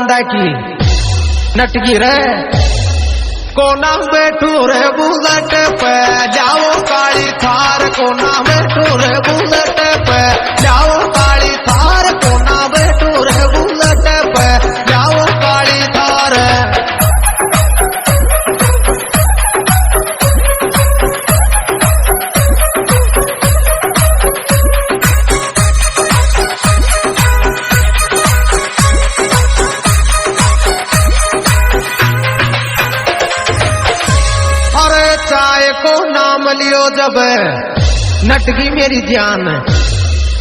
मुंडा की नटगी रे कोना बैठू रे बुलेट पे जाओ काली थार कोना बैठू रे बुलेट पे जाओ काली थार कोना बैठू रे बुलेट पे जाओ काली थार। चाय को नाम लियो जब नटगी मेरी जान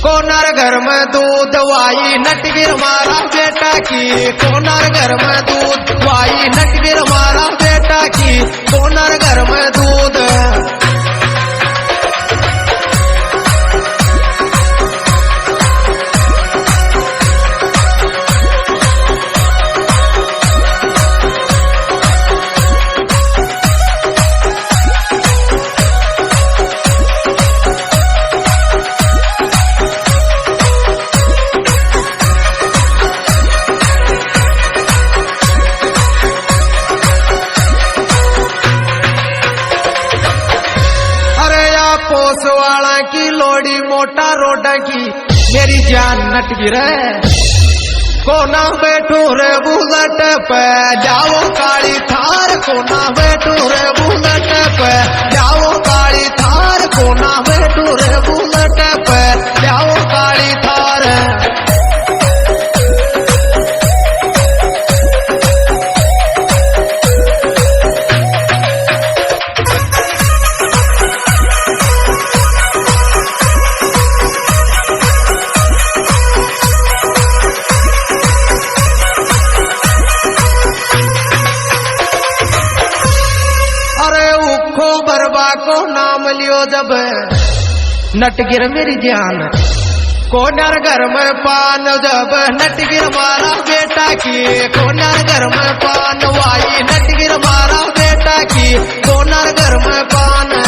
कोनार घर में दूध वाई नटगिर मारा बेटा की कोनार घर में दूध वाई नटगिर मारा बेटा की कोनार घर में दूध। पोसवाला की लोड़ी मोटा रोडा की मेरी जान नटगी रे कोना बैठू रे बुलेट पे जाओ काली थार कोना बैठू रे बुलेट पे जाओ काली थार कोना बैठू रे बुलेट पे जाओ काली थार। बरबा को नाम लियो जब नटगिर मेरी जान कोनार घर में पान जब नटगिर मारा बेटा की कोनार घर में पान वाई नटगिर मारा बेटा की कोनार घर में पान।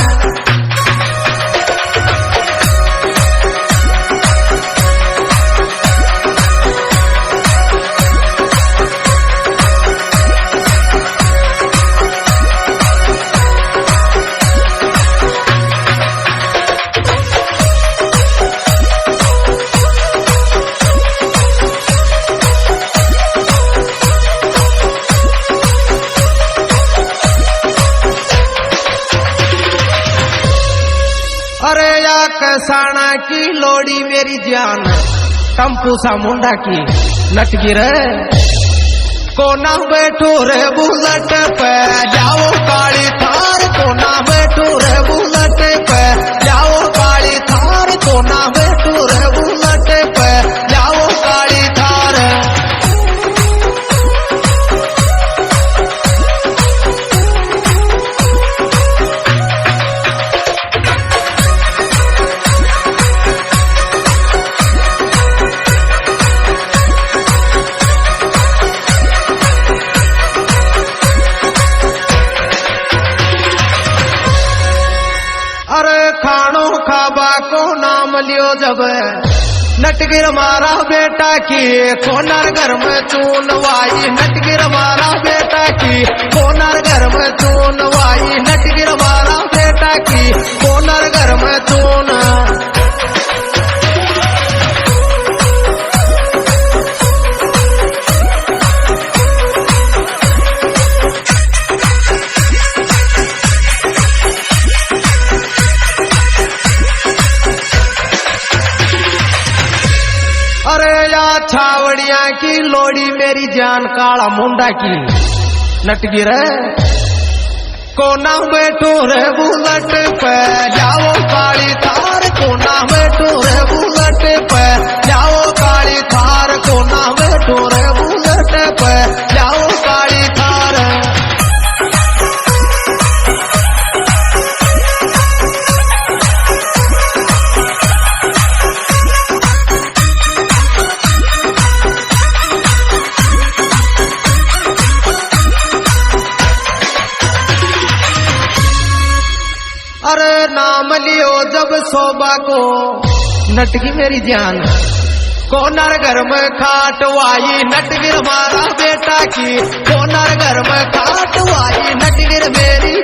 अरे या कसाना की लोड़ी मेरी जान टम्पू सा मुंडा की नटगी रे कोना बैठू रे बुलेट पे जाओ काली थार कोना बैठू रे बुलेट पे जाओ काली थार कोना बैठू रे बुलेट पे जाओ काली थार। अरे खानो खाबा को नाम लियो जब नटगिर मारा बेटा की कोनार घर में चून वाई नटगिर मारा बेटा की कोनार घर में चून वाई नटगिर मारा बेटा की कोनार घर में चून। अरे या छावड़िया की लोड़ी मेरी जान काला मुंडा की नटगी रे कोना बैठू रे बुलेट पे जाओ काली थार कोना बैठू रे बुलेट पे जाओ काली थार कोना बैठू रे बुलेट पे जाओ काली थार। अरे नाम लियो जब शोभा को नटगी मेरी जान कोनार घर में खाट वाई नटगिर मारा की, कोनर घर में खाट वाई नटगिर मेरी